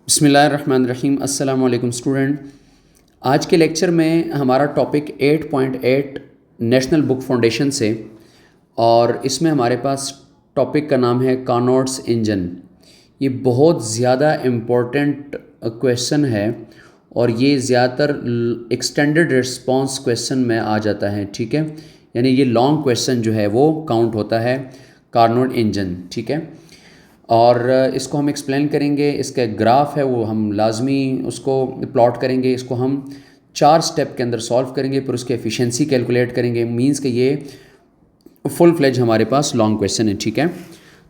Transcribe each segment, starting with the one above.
बिस्मिल्लाहिर्रहमानिर्रहीम। अस्सलाम वालेकुम स्टूडेंट। आज के लेक्चर में हमारा टॉपिक 8.8 नेशनल बुक फाउंडेशन से, और इसमें हमारे पास टॉपिक का नाम है कार्नोट्स इंजन। ये बहुत ज़्यादा इम्पोर्टेंट क्वेश्चन है और ये ज़्यादातर एक्सटेंडेड रिस्पांस क्वेश्चन में आ जाता है। ठीक है, यानी ये लॉन्ग क्वेश्चन जो है वो काउंट होता है कार्नोट इंजन। ठीक है, और इसको हम एक्सप्लेन करेंगे। इसका ग्राफ है वो हम लाजमी उसको प्लॉट करेंगे। इसको हम 4 स्टेप के अंदर सॉल्व करेंगे, फिर उसकी एफिशिएंसी कैलकुलेट करेंगे। मींस कि ये फुल फ्लेज हमारे पास लॉन्ग क्वेश्चन है। ठीक है,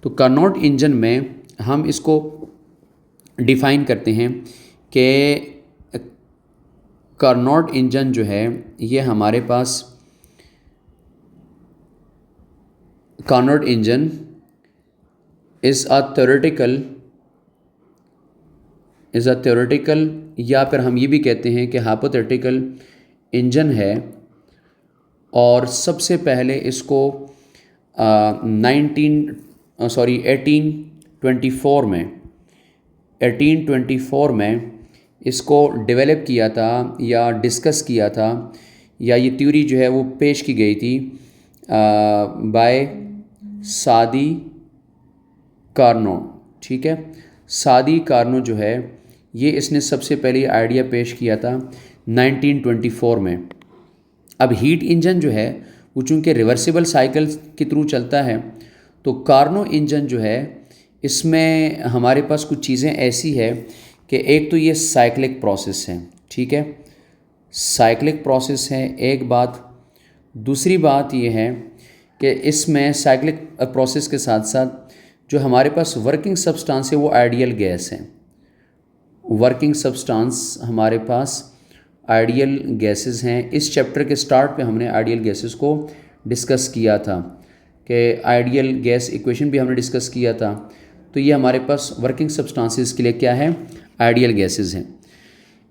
तो कार्नोट इंजन में हम इसको डिफ़ाइन करते हैं कि कार्नोट इंजन जो है ये हमारे पास Carnot engine is a theoretical या फिर हम ये भी कहते हैं कि हाइपोथेटिकल इंजन है। और सबसे पहले इसको 1824 में इसको डेवलप किया था या डिस्कस किया था, या ये थ्योरी जो है वो पेश की गई थी बाय सादी कार्नो। ठीक है, सादी कार्नो जो है ये इसने सबसे पहले आइडिया पेश किया था 1924 में। अब हीट इंजन जो है वो चूँकि रिवर्सिबल साइकिल के थ्रू चलता है, तो कार्नो इंजन जो है इसमें हमारे पास कुछ चीज़ें ऐसी है कि एक तो ये साइक्लिक प्रोसेस है। ठीक है, साइक्लिक प्रोसेस है एक बात। दूसरी बात ये है कि इसमें साइक्लिक प्रोसेस के साथ साथ जो हमारे पास वर्किंग सब्सटेंस है वो आइडियल गैस है। वर्किंग सब्सटेंस हमारे पास आइडियल गैसेस हैं। इस चैप्टर के स्टार्ट पे हमने आइडियल गैसेस को डिस्कस किया था कि आइडियल गैस इक्वेशन भी हमने डिस्कस किया था। तो ये हमारे पास वर्किंग सब्सटेंसेस के लिए क्या है, आइडियल गैसेस हैं।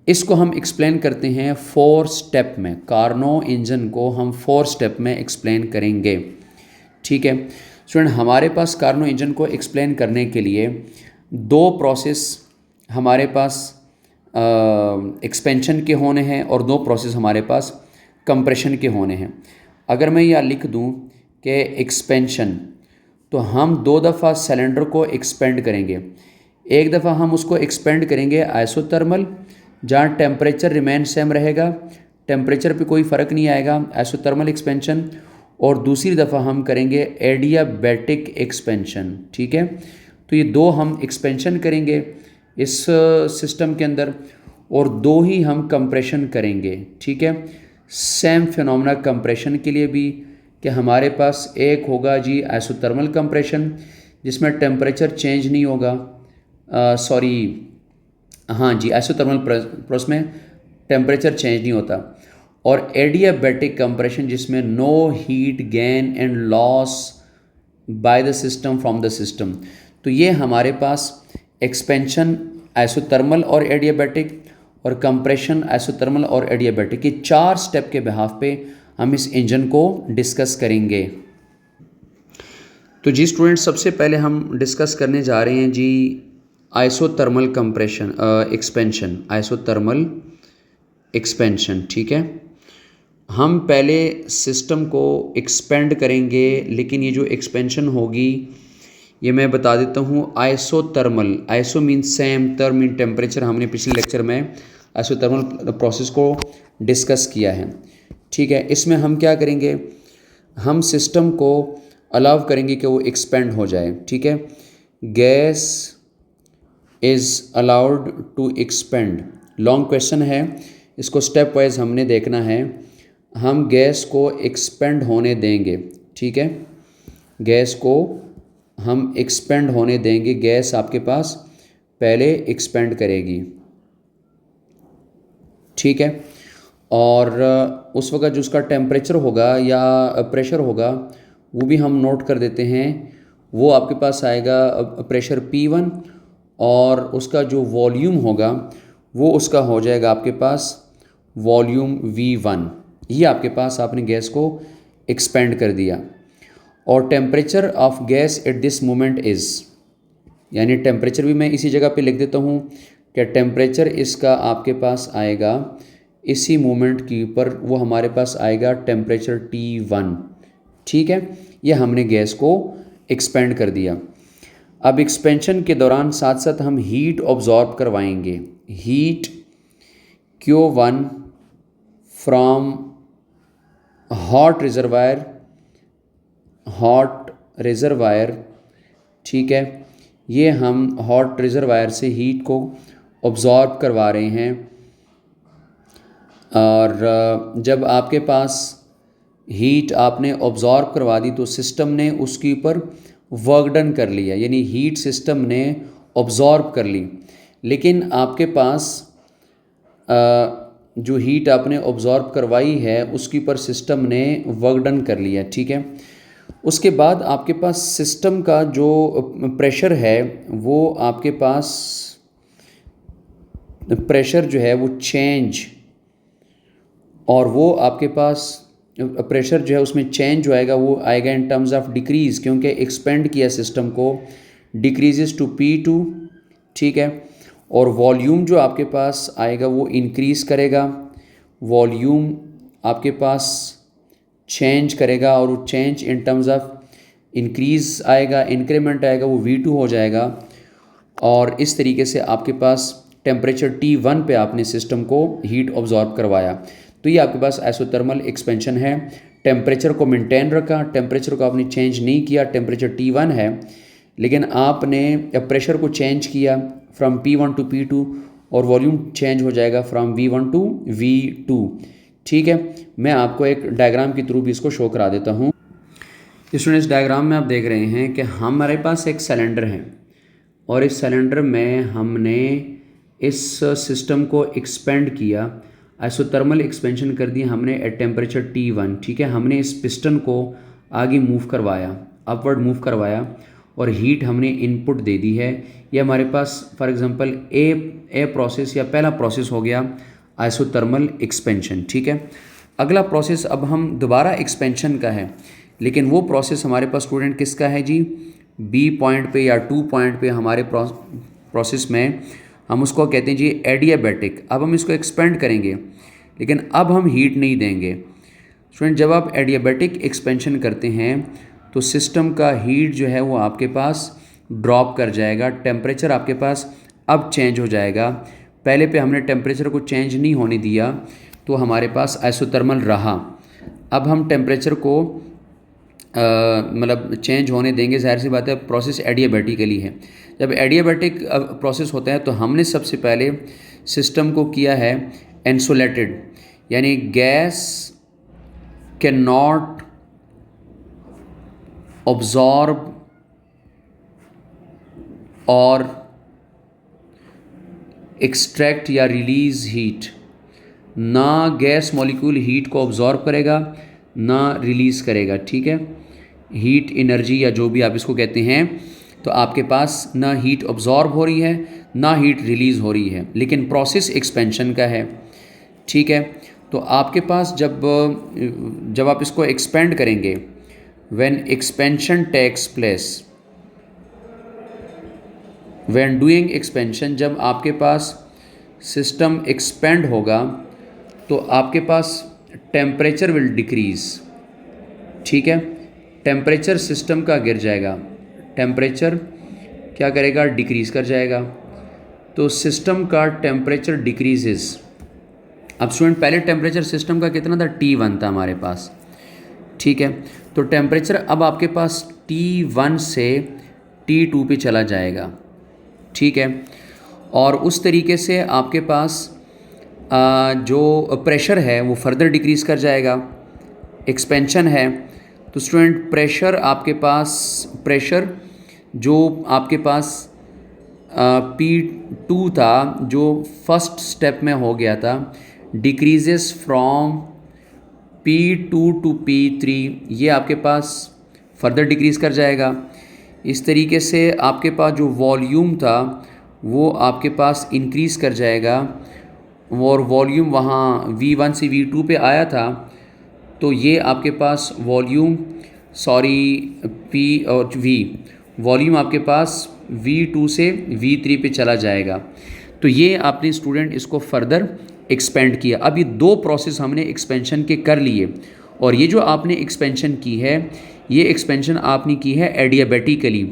इसको हम एक्सप्लेन करते हैं 4 स्टेप में। कार्नो इंजन को हम 4 स्टेप में एक्सप्लेन करेंगे। ठीक है स्टूडेंट, हमारे पास कार्नो इंजन को एक्सप्लेन करने के लिए 2 प्रोसेस हमारे पास एक्सपेंशन के होने हैं और 2 प्रोसेस हमारे पास कंप्रेशन के होने हैं। अगर मैं यह लिख दूं कि एक्सपेंशन, तो हम 2 दफ़ा सिलेंडर को एक्सपेंड करेंगे। एक दफ़ा हम उसको एक्सपेंड करेंगे आइसोथर्मल, जहाँ टेम्परेचर रिमेन सेम रहेगा, टेम्परेचर पे कोई फ़र्क नहीं आएगा, आइसोथर्मल एक्सपेंशन। और दूसरी दफ़ा हम करेंगे एडियाबैटिक एक्सपेंशन। ठीक है, तो ये 2 हम एक्सपेंशन करेंगे इस सिस्टम के अंदर, और 2 ही हम कंप्रेशन करेंगे। ठीक है, सेम फिनोमेना कंप्रेशन के लिए भी कि हमारे पास एक होगा जी आइसोथर्मल कंप्रेशन जिसमें टेम्परेचर चेंज नहीं होगा, हाँ जी, आइसोथर्मल प्रोसेस में टेम्परेचर चेंज नहीं होता। और एडियाबैटिक कंप्रेशन जिसमें no heat gain and loss by the system from the system. तो ये हमारे पास एक्सपेंशन आइसोथर्मल और एडियाबैटिक, और कंप्रेशन आइसोथर्मल और एडियाबैटिक, ये 4 स्टेप के बिहाफ पे हम इस इंजन को डिस्कस करेंगे। तो जी स्टूडेंट, सबसे पहले हम डिस्कस करने जा रहे हैं जी isothermal compression expansion, isothermal expansion. ठीक है, हम पहले सिस्टम को एक्सपेंड करेंगे, लेकिन ये जो एक्सपेंशन होगी ये मैं बता देता हूँ isothermal. Iso mean same, therm mean temperature. हमने पिछले लेक्चर में आइसोथर्मल प्रोसेस को डिस्कस किया है। ठीक है, इसमें हम क्या करेंगे, हम सिस्टम को अलाउ करेंगे कि वो एक्सपेंड हो जाए। ठीक है, gas is allowed to expand. Long question है, इसको स्टेप वाइज हमने देखना है। हम गैस को एक्सपेंड होने देंगे। ठीक है, गैस को हम एक्सपेंड होने देंगे। गैस आपके पास पहले एक्सपेंड करेगी। ठीक है, और उस वक्त जो उसका टेम्परेचर होगा या प्रेशर होगा वो भी हम नोट कर देते हैं। वो आपके पास आएगा प्रेशर P1, और उसका जो वॉल्यूम होगा वो उसका हो जाएगा आपके पास वॉल्यूम V1। ये आपके पास आपने गैस को एक्सपेंड कर दिया। और temperature of gas at this moment is, यानी टेम्परेचर भी मैं इसी जगह पे लिख देता हूँ। कि टेम्परेचर इसका आपके पास आएगा इसी मोमेंट के ऊपर, वो हमारे पास आएगा टेम्परेचर T1। ठीक है, ये हमने गैस को एक्सपेंड कर दिया। अब एक्सपेंशन के दौरान साथ साथ हम हीट ऑब्जॉर्ब करवाएंगे, heat Q1 from hot reservoir, ठीक है, ये हम हॉट रिजर्वायर से हीट को ऑब्जॉर्ब करवा रहे हैं। और जब आपके पास हीट आपने ऑब्जॉर्ब करवा दी तो सिस्टम ने उसके ऊपर वर्क डन कर लिया, यानी हीट सिस्टम ने ऑब्जॉर्ब कर ली। लेकिन आपके पास जो हीट आपने ऑब्जॉर्ब करवाई है उसके ऊपर सिस्टम ने वर्क डन कर लिया। ठीक है, उसके बाद आपके पास सिस्टम का जो प्रेशर है वो आपके पास प्रेशर जो है वो चेंज, और वो आपके पास प्रेशर जो है उसमें चेंज जो आएगा वो आएगा इन टर्म्स ऑफ डिक्रीज़, क्योंकि एक्सपेंड किया सिस्टम को, डिक्रीजेस टू P2। ठीक है, और वॉल्यूम जो आपके पास आएगा वो इंक्रीज़ करेगा, वॉल्यूम आपके पास चेंज करेगा, और वो change in terms of increase आएगा, इंक्रीमेंट आएगा वो V2 हो जाएगा। और इस तरीके से आपके पास टेम्परेचर T1 पे आपने सिस्टम को हीट ऑब्जॉर्ब करवाया। तो ये आपके पास आइसोथर्मल एक्सपेंशन है। टेम्परेचर को मेंटेन रखा, टेम्परेचर को आपने चेंज नहीं किया, टेम्परेचर T1 है, लेकिन आपने प्रेशर को चेंज किया फ्रॉम P1 टू P2, और वॉल्यूम चेंज हो जाएगा फ्रॉम V1 टू V2। ठीक है, मैं आपको एक डायग्राम के थ्रू भी इसको शो करा देता हूँ। स्टूडेंट्स, डायग्राम में आप देख रहे हैं कि हमारे पास एक सिलेंडर है, और इस सिलेंडर में हमने इस सिस्टम को एक्सपेंड किया, आइसोथर्मल एक्सपेंशन कर दिया हमने एट टेम्परेचर T1। ठीक है, हमने इस पिस्टन को आगे मूव करवाया, अपवर्ड मूव करवाया, और हीट हमने इनपुट दे दी है। ये हमारे पास फॉर एग्जांपल ए प्रोसेस या पहला प्रोसेस हो गया आइसोथर्मल एक्सपेंशन। ठीक है, अगला प्रोसेस अब हम दोबारा एक्सपेंशन का है, लेकिन वो प्रोसेस हमारे पास स्टूडेंट किसका है जी, B पॉइंट पे या 2 पॉइंट पे हमारे प्रोसेस में हम उसको कहते हैं जी एडियाबैटिक। अब हम इसको एक्सपेंड करेंगे, लेकिन अब हम हीट नहीं देंगे। स्टूडेंट, जब आप एडियाबैटिक एक्सपेंशन करते हैं तो सिस्टम का हीट जो है वो आपके पास ड्रॉप कर जाएगा, टेम्परेचर आपके पास अब चेंज हो जाएगा। पहले पे हमने टेम्परेचर को चेंज नहीं होने दिया तो हमारे पास आइसोथर्मल रहा। अब हम टेम्परेचर को मतलब चेंज होने देंगे, जाहिर सी बात है प्रोसेस एडियाबैटिकली है। जब एडियाबैटिक प्रोसेस होता है तो हमने सबसे पहले सिस्टम को किया है इंसुलेटेड, यानी गैस कैन नॉट ऑब्जॉर्ब और एक्सट्रैक्ट या रिलीज़ हीट। ना गैस मॉलिक्यूल हीट को ऑब्जॉर्ब करेगा ना रिलीज़ करेगा। ठीक है, हीट एनर्जी या जो भी आप इसको कहते हैं, तो आपके पास ना हीट ऑब्जॉर्ब हो रही है ना हीट रिलीज़ हो रही है, लेकिन प्रोसेस एक्सपेंशन का है। ठीक है, तो आपके पास जब आप इसको एक्सपेंड करेंगे, when expansion takes place, when doing expansion, जब आपके पास सिस्टम एक्सपेंड होगा तो आपके पास टेम्परेचर विल डिक्रीज़। ठीक है, टेम्परेचर सिस्टम का गिर जाएगा, टेम्परेचर क्या करेगा, डिक्रीज़ कर जाएगा। तो सिस्टम का टेम्परेचर डिक्रीजेस। अब स्टूडेंट, पहले टेम्परेचर सिस्टम का कितना था, T1 था हमारे पास। ठीक है, तो टेम्परेचर अब आपके पास T1 से T2 पे चला जाएगा। ठीक है, और उस तरीके से आपके पास जो प्रेशर है वो फर्दर डिक्रीज़ कर जाएगा। एक्सपेंशन है तो स्टूडेंट प्रेशर आपके पास, प्रेशर जो आपके पास P2 था जो फर्स्ट स्टेप में हो गया था, decreases from P2 to P3, ये आपके पास फर्दर डिक्रीज़ कर जाएगा। इस तरीके से आपके पास जो वॉल्यूम था वो आपके पास इंक्रीज़ कर जाएगा, और वॉल्यूम वहाँ V1 से V2 पे आया था, तो ये आपके पास वॉल्यूम P और V, वॉल्यूम आपके पास V2 से V3 पे चला जाएगा। तो ये आपने स्टूडेंट इसको फर्दर एक्सपेंड किया। अब ये दो प्रोसेस हमने एक्सपेंशन के कर लिए, और ये जो आपने एक्सपेंशन की है, ये एक्सपेंशन आपने की है एडियाबेटिकली।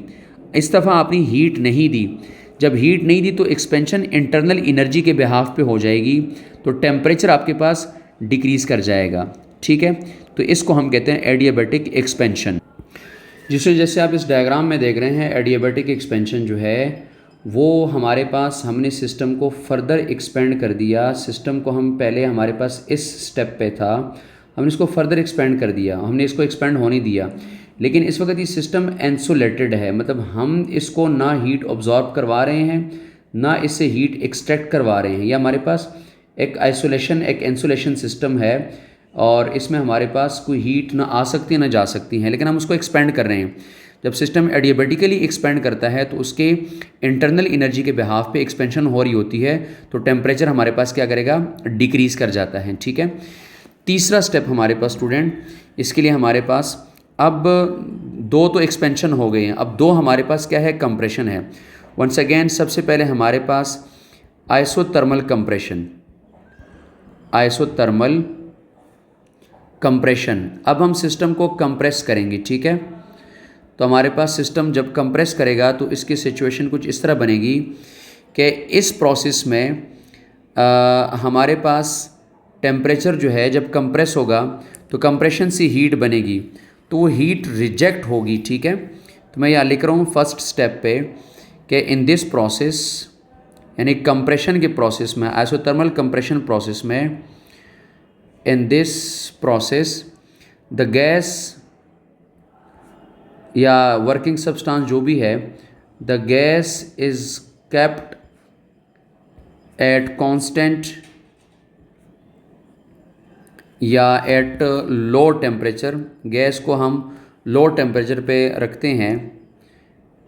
इस दफ़ा आपने हीट नहीं दी। जब हीट नहीं दी तो एक्सपेंशन इंटरनल एनर्जी के बिहाफ पे हो जाएगी, तो टेम्परेचर आपके पास डिक्रीज़ कर जाएगा। ठीक है, तो इसको हम कहते हैं एडियाबेटिक एक्सपेंशन। जिसे जैसे आप इस डायग्राम में देख रहे हैं, एडियाबेटिक एक्सपेंशन जो है वो हमारे पास, हमने सिस्टम को फर्दर एक्सपेंड कर दिया। सिस्टम को हम पहले हमारे पास इस स्टेप पे था, हमने इसको फर्दर एक्सपेंड कर दिया, हमने इसको एक्सपेंड होने दिया। लेकिन इस वक्त ये सिस्टम इंसुलेटेड है, मतलब हम इसको ना हीट ऑब्जॉर्ब करवा रहे हैं, ना इससे हीट एक्सट्रैक्ट करवा रहे हैं। या हमारे पास एक आइसोलेशन, एक इंसुलेशन सिस्टम है, और इसमें हमारे पास कोई हीट ना आ सकती है ना जा सकती है, लेकिन हम उसको एक्सपेंड कर रहे हैं। जब सिस्टम एडियाबेटिकली एक्सपेंड करता है तो उसके इंटरनल एनर्जी के बिहाफ पे एक्सपेंशन हो रही होती है, तो टेम्परेचर हमारे पास क्या करेगा, डिक्रीज़ कर जाता है। ठीक है, तीसरा स्टेप हमारे पास स्टूडेंट, इसके लिए हमारे पास अब दो तो एक्सपेंशन हो गए हैं, अब दो हमारे पास क्या है, कंप्रेशन है। वंस अगेन सबसे पहले हमारे पास आइसोथर्मल कंप्रेशन, आइसोथर्मल कंप्रेशन। अब हम सिस्टम को कंप्रेस करेंगे। ठीक है, तो हमारे पास सिस्टम जब कंप्रेस करेगा तो इसकी सिचुएशन कुछ इस तरह बनेगी कि इस प्रोसेस में हमारे पास टेम्परेचर जो है जब कंप्रेस होगा तो कंप्रेशन से हीट बनेगी, तो वो हीट रिजेक्ट होगी। ठीक है, तो मैं यहाँ लिख रहा हूँ फर्स्ट स्टेप पे कि इन दिस प्रोसेस, यानी कंप्रेशन के प्रोसेस में, आइसोथर्मल कंप्रेशन प्रोसेस में, in this process the gas या वर्किंग सब्सटेंस जो भी है, the gas is kept at constant या एट लो टेम्परेचर। गैस को हम लो टेम्परेचर पे रखते हैं,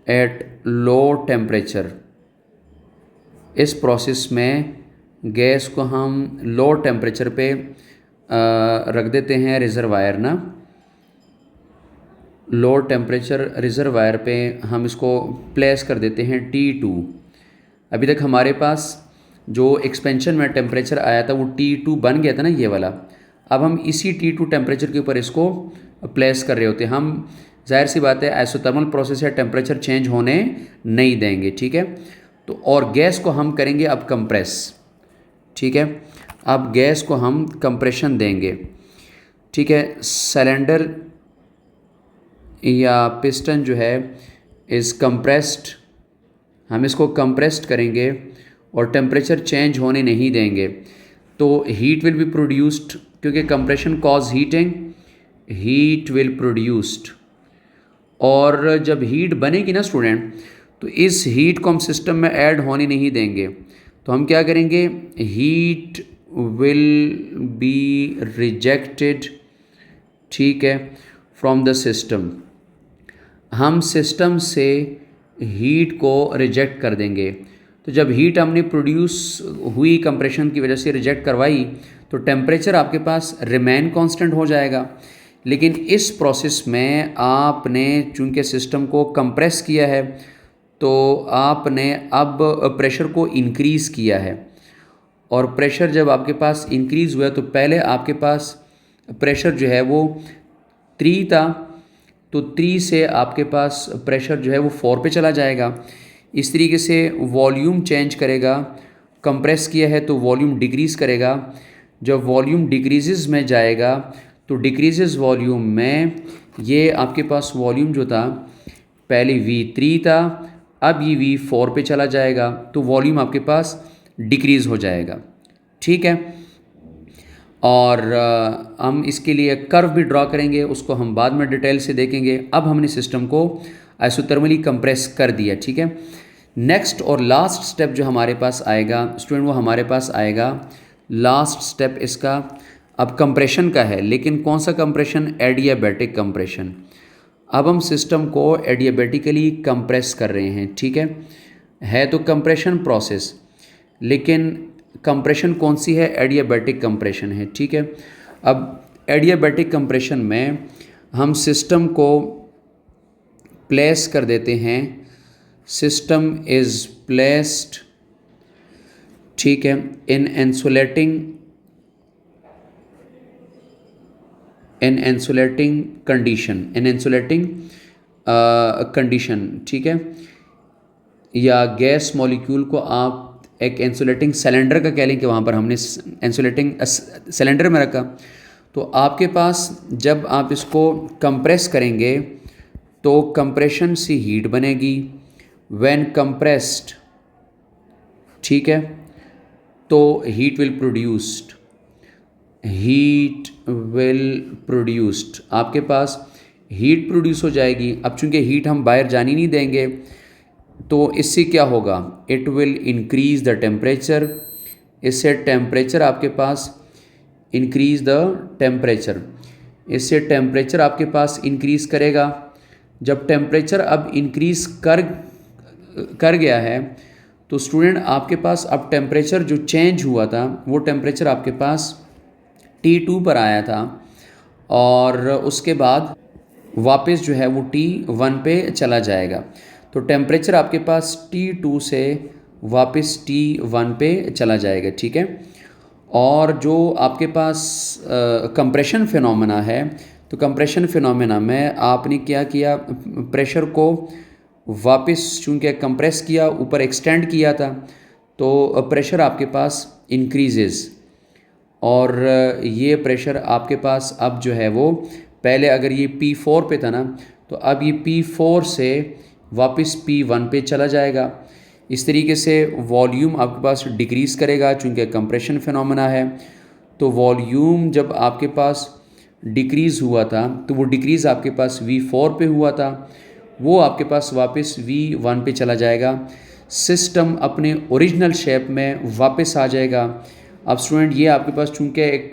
एट लो टेम्परेचर। इस प्रोसेस में गैस को हम लो टेम्परेचर पे रख देते हैं रिजर्वायर ना, लो टेम्परेचर रिजर्वायर पे हम इसको प्लेस कर देते हैं T2। अभी तक हमारे पास जो एक्सपेंशन में टेम्परेचर आया था वो T2 बन गया था ना, ये वाला। अब हम इसी T2 टेम्परेचर के ऊपर इसको प्लेस कर रहे होते हैं। हम जाहिर सी बात है आइसोथर्मल प्रोसेस है, टेम्परेचर चेंज होने नहीं देंगे। ठीक है, तो और गैस को हम करेंगे अब कंप्रेस। ठीक है, अब गैस को हम कंप्रेशन देंगे। ठीक है, सिलेंडर या पिस्टन जो है इज़ कंप्रेस्ड, हम इसको कंप्रेस्ड करेंगे और टेम्परेचर चेंज होने नहीं देंगे, तो हीट विल बी प्रोड्यूस्ड, क्योंकि compression cause heating, heat will produced. और जब हीट बनेगी ना स्टूडेंट, तो इस हीट को हम सिस्टम में ऐड होने नहीं देंगे। तो हम क्या करेंगे, हीट विल बी रिजेक्टेड, ठीक है, फ्रॉम द सिस्टम। हम सिस्टम से हीट को रिजेक्ट कर देंगे। तो जब हीट हमने प्रोड्यूस हुई कंप्रेशन की वजह से रिजेक्ट करवाई, तो टेम्परेचर आपके पास रिमेन कांस्टेंट हो जाएगा। लेकिन इस प्रोसेस में आपने चूंकि सिस्टम को कंप्रेस किया है, तो आपने अब प्रेशर को इंक्रीज़ किया है। और प्रेशर जब आपके पास इंक्रीज़ हुआ, तो पहले आपके पास प्रेशर जो है वो 3 था, तो 3 से आपके पास प्रेशर जो है वो 4 पे चला जाएगा। इस तरीके से वॉल्यूम चेंज करेगा। कंप्रेस किया है तो वॉल्यूम डिक्रीज़ करेगा। जब वॉल्यूम डिक्रीज़ में जाएगा तो डिक्रीज़ वॉल्यूम में ये आपके पास वॉल्यूम जो था पहले V3 था, अब ये V4 पे चला जाएगा, तो वॉल्यूम आपके पास डिक्रीज़ हो जाएगा। ठीक है, और हम इसके लिए कर्व भी ड्रॉ करेंगे, उसको हम बाद में डिटेल से देखेंगे। अब हमने सिस्टम को आइसोथर्मली कंप्रेस कर दिया। ठीक है, नेक्स्ट और लास्ट स्टेप जो हमारे पास आएगा स्टूडेंट, वो हमारे पास आएगा लास्ट स्टेप इसका अब कंप्रेशन का है। लेकिन कौन सा कंप्रेशन, एडियाबैटिक कंप्रेशन। अब हम सिस्टम को एडियाबैटिकली कंप्रेस कर रहे हैं। ठीक है तो कंप्रेशन प्रोसेस, लेकिन कंप्रेशन कौन सी है, एडियाबैटिक कंप्रेशन है। ठीक है, अब एडियाबैटिक कंप्रेशन में हम सिस्टम को प्लेस कर देते हैं, सिस्टम इज़ प्लेस्ड ठीक है। इन इंसुलेटिंग कंडीशन, ठीक है, या गैस मॉलिक्यूल को आप एक इंसुलेटिंग सिलेंडर का कह लें कि वहाँ पर हमने इंसुलेटिंग सिलेंडर में रखा, तो आपके पास जब आप इसको कंप्रेस करेंगे तो कंप्रेशन से हीट बनेगी। व्हेन कंप्रेस्ड, ठीक है, तो हीट विल प्रोड्यूस्ड, आपके पास हीट प्रोड्यूस हो जाएगी। अब चूंकि हीट हम बाहर जानी नहीं देंगे तो इससे क्या होगा, it will increase the temperature, इससे टेम्परेचर आपके पास इंक्रीज़ द टेम्परेचर, इससे टेम्परेचर आपके पास इंक्रीज़ करेगा। जब टेम्परेचर अब इंक्रीज़ कर गया है तो स्टूडेंट आपके पास अब टेम्परेचर जो चेंज हुआ था वो टेम्परेचर आपके पास T2 पर आया था और उसके बाद वापस जो है वो T1 पे चला जाएगा। तो टेम्परेचर आपके पास T2 से वापस T1 पे चला जाएगा, ठीक है। और जो आपके पास कंप्रेशन फिनोमेना है, तो कंप्रेशन फिनोमेना में आपने क्या किया, प्रेशर को वापस चूँकि कंप्रेस किया, ऊपर एक्सटेंड किया था, तो प्रेशर आपके पास इंक्रीजेज़, और ये प्रेशर आपके पास अब जो है वो पहले अगर ये P4 पे था ना, तो अब ये P4 से वापस P1 पे चला जाएगा। इस तरीके से वॉल्यूम आपके पास डिक्रीज़ करेगा चूँकि कंप्रेशन फिनोमेना है। तो वॉल्यूम जब आपके पास डिक्रीज़ हुआ था तो वो डिक्रीज़ आपके पास V4 पे हुआ था, वो आपके पास वापस V1 पे चला जाएगा। सिस्टम अपने ओरिजिनल शेप में वापस आ जाएगा। अब स्टूडेंट ये आपके पास चूँकि एक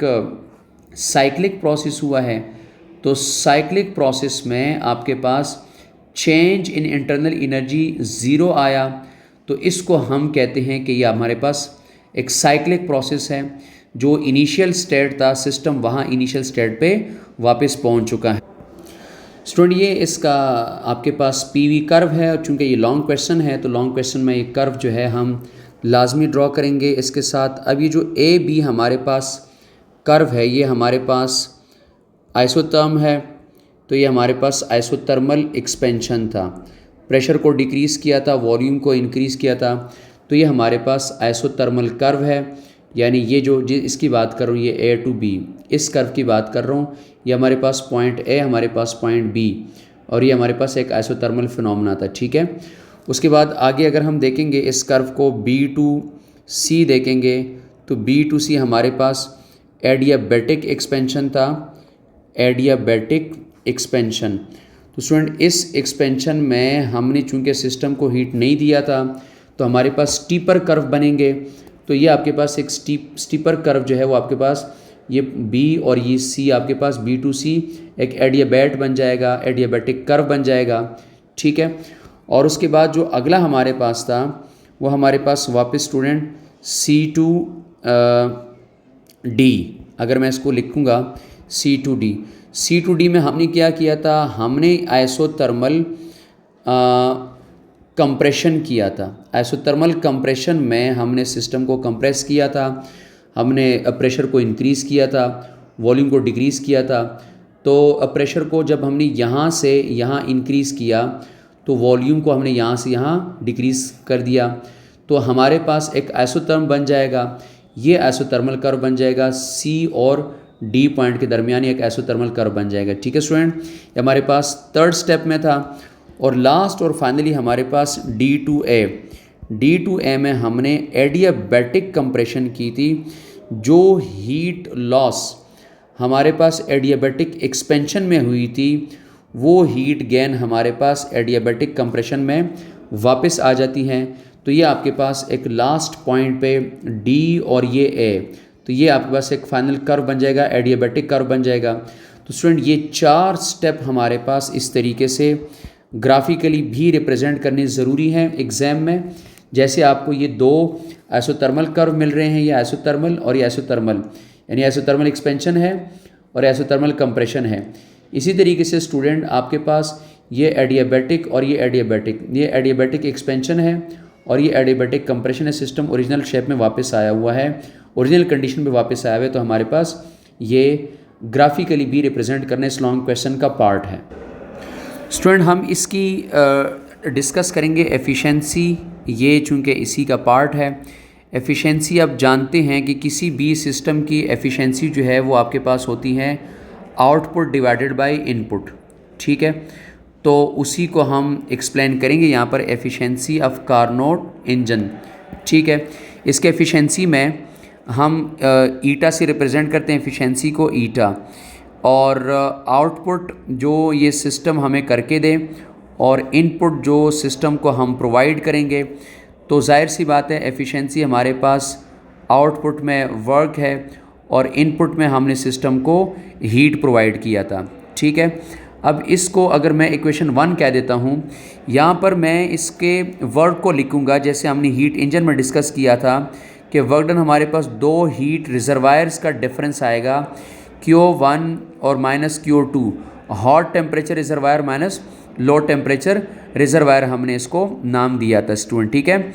साइक्लिक प्रोसेस हुआ है, तो साइक्लिक प्रोसेस में आपके पास change in internal energy zero आया, तो इसको हम कहते हैं कि ये हमारे पास एक साइक्लिक प्रोसेस है। जो इनिशियल स्टेट था सिस्टम वहाँ इनिशियल स्टेट पे वापस पहुँच चुका है। स्टूडेंट ये इसका आपके पास पीवी कर्व है, और चूँकि ये लॉन्ग क्वेश्चन है तो लॉन्ग क्वेश्चन में ये कर्व जो है हम लाजमी ड्रॉ करेंगे इसके साथ। अब ये जो ए बी हमारे पास कर्व है ये हमारे पास आइसोथर्म है, तो ये हमारे पास आइसोथर्मल एक्सपेंशन था, प्रेशर को डिक्रीज़ किया था, वॉल्यूम को इंक्रीज़ किया था, तो ये हमारे पास आइसोथर्मल कर्व है। यानी ये जो इसकी बात कर रहा हूँ ये A to B, इस कर्व की बात कर रहा हूँ, ये हमारे पास पॉइंट A, हमारे पास पॉइंट B, और ये हमारे पास एक आइसोथर्मल फिनोमेना था, ठीक है। उसके बाद आगे अगर हम देखेंगे इस कर्व को B to C देखेंगे, तो B to C हमारे पास एडियाबैटिक एक्सपेंशन था, एडियाबैटिक एक्सपेंशन। तो स्टूडेंट इस एक्सपेंशन में हमने चूँकि सिस्टम को हीट नहीं दिया था तो हमारे पास स्टीपर कर्व बनेंगे। तो ये आपके पास एक स्टीपर कर्व जो है वो आपके पास ये B और ये C आपके पास B to C एक एडियाबैट बन जाएगा, एडियाबैटिक कर्व बन जाएगा, ठीक है। और उसके बाद जो अगला हमारे पास था वो हमारे पास वापस स्टूडेंट C to D, अगर मैं इसको लिखूँगा C to D में हमने क्या किया था, हमने आइसोथर्मल कंप्रेशन किया था। आइसोथर्मल कंप्रेशन में हमने सिस्टम को कंप्रेस किया था, हमने प्रेशर को इंक्रीज़ किया था, वॉल्यूम को डिक्रीज़ किया था। तो प्रेशर को जब हमने यहाँ से यहाँ इंक्रीज़ किया तो वॉल्यूम को हमने यहाँ से यहाँ डिक्रीज़ कर दिया, तो हमारे पास एक आइसोथर्म बन जाएगा। ये आइसोथर्मल कर्व बन जाएगा, C और D पॉइंट के दरमियान एक आइसोथर्मल कर्व बन जाएगा, ठीक है स्टूडेंट। ये हमारे पास थर्ड स्टेप में था। और लास्ट और फाइनली हमारे पास D2A में हमने एडियाबैटिक कंप्रेशन की थी। जो हीट लॉस हमारे पास एडियाबैटिक एक्सपेंशन में हुई थी वो हीट गेन हमारे पास एडियाबैटिक कंप्रेशन में वापस आ जाती हैं। तो ये आपके पास एक लास्ट पॉइंट पे D और ये A, तो ये आपके पास एक फाइनल कर्व बन जाएगा, एडियाबैटिक कर्व बन जाएगा। तो स्टूडेंट ये 4 स्टेप हमारे पास इस तरीके से ग्राफिकली भी रिप्रेजेंट करने ज़रूरी हैं एग्ज़ाम में। जैसे आपको ये 2 आइसोथर्मल कर्व मिल रहे हैं, ये आइसोथर्मल और ये आइसोथर्मल, यानी आइसोथर्मल एक्सपेंशन है और आइसोथर्मल कंप्रेशन है। इसी तरीके से स्टूडेंट आपके पास ये एडियाबैटिक और ये एडियाबैटिक एक्सपेंशन है और ये एडियाबैटिक कंप्रेशन है, सिस्टम ओरिजिनल शेप में वापस आया हुआ है, ओरिजिनल कंडीशन पे वापस आया हुआ है, तो हमारे पास ये ग्राफिकली भी रिप्रेजेंट करने इस लॉन्ग क्वेश्चन का पार्ट है। स्टूडेंट हम इसकी डिस्कस करेंगे एफिशिएंसी, ये चूँकि इसी का पार्ट है। एफिशिएंसी आप जानते हैं कि किसी भी सिस्टम की एफिशिएंसी जो है वो आपके पास होती है आउटपुट डिवाइडेड बाय इनपुट, ठीक है। तो उसी को हम एक्सप्लेन करेंगे यहाँ पर, एफिशिएंसी ऑफ कार्नोट इंजन, ठीक है। इसके एफिशिएंसी में हम ईटा से रिप्रेजेंट करते हैं एफिशिएंसी को, ईटा, और आउटपुट जो ये सिस्टम हमें करके दे और इनपुट जो सिस्टम को हम प्रोवाइड करेंगे, तो जाहिर सी बात है एफिशिएंसी हमारे पास आउटपुट में वर्क है और इनपुट में हमने सिस्टम को हीट प्रोवाइड किया था, ठीक है। अब इसको अगर मैं इक्वेशन 1 कह देता हूँ, यहाँ पर मैं इसके वर्क को लिखूँगा जैसे हमने हीट इंजन में डिस्कस किया था कि वर्क डन हमारे पास दो हीट रिजर्वायर्स का डिफरेंस आएगा, Q1 और minus Q2, hot temperature reservoir minus low temperature reservoir, हमने इसको नाम दिया था स्टूडेंट, ठीक है।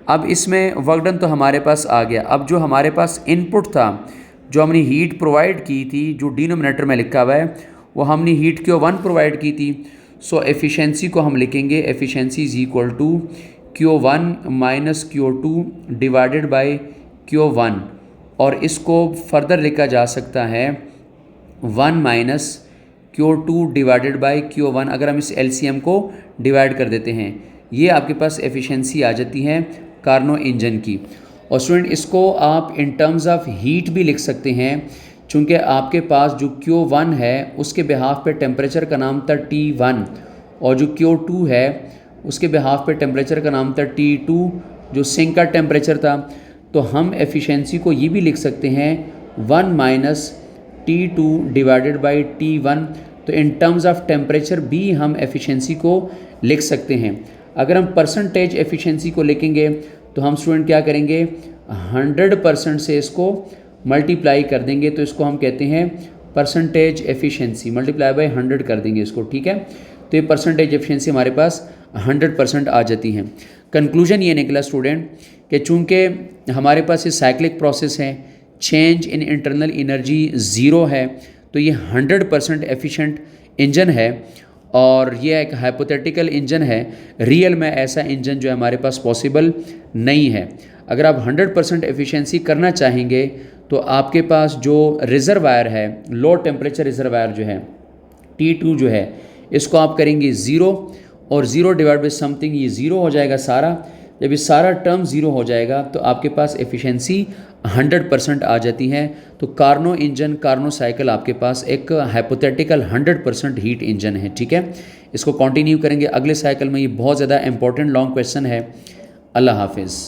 अब इसमें वर्क डन तो हमारे पास आ गया। अब जो हमारे पास इनपुट था, जो हमने हीट प्रोवाइड की थी, जो डिनोमिनेटर में लिखा हुआ है, वो हमने हीट Q1 प्रोवाइड की थी। सो एफिशिएंसी को हम लिखेंगे, efficiency is equal to Q1 minus Q2 divided by Q1, और इसको फर्दर लिखा जा सकता है 1 minus Q2 divided by Q1। अगर हम इस LCM को डिवाइड कर देते हैं, ये आपके पास एफिशिएंसी आ जाती है कार्नो इंजन की। और स्टूडेंट इसको आप इन टर्म्स ऑफ हीट भी लिख सकते हैं, चूँकि आपके पास जो Q1 है उसके बिहाफ पे टेम्परेचर का नाम था T1, और जो Q2 है उसके बिहाफ पे टेम्परेचर का नाम था T2, जो सिंक का टेम्परेचर था। तो हम एफिशिएंसी को ये भी लिख सकते हैं 1 minus T2 divided by T1। तो इन टर्म्स ऑफ टेम्परेचर भी हम एफिशिएंसी को लिख सकते हैं। अगर हम परसेंटेज एफिशिएंसी को लिखेंगे तो हम स्टूडेंट क्या करेंगे, 100% से इसको मल्टीप्लाई कर देंगे, तो इसको हम कहते हैं परसेंटेज एफिशिएंसी, मल्टीप्लाई बाय 100 कर देंगे इसको, ठीक है। तो ये परसेंटेज एफिशिएंसी हमारे पास 100% आ जाती है। कंक्लूजन ये निकला स्टूडेंट कि चूँकि हमारे पास ये साइक्लिक प्रोसेस है, change in internal energy zero है, तो ये 100% एफिशिएंट इंजन है, और ये एक हाइपोथेटिकल इंजन है। रियल में ऐसा इंजन जो है हमारे पास पॉसिबल नहीं है। अगर आप 100% एफिशिएंसी करना चाहेंगे तो आपके पास जो रिजर्वायर है, लो टेम्परेचर रिजर्वायर जो है T2 जो है, इसको आप करेंगे 0, और 0 डिवाइड बाई समथिंग, ये 0 हो जाएगा सारा। जब ये सारा टर्म 0 हो जाएगा तो आपके पास एफिशिएंसी 100% आ जाती है। तो कार्नो इंजन, कार्नो साइकिल आपके पास एक हाइपोथेटिकल 100% हीट इंजन है, ठीक है। इसको कंटिन्यू करेंगे अगले साइकिल में। ये बहुत ज़्यादा इंपॉर्टेंट लॉन्ग क्वेश्चन है। अल्लाह हाफिज़।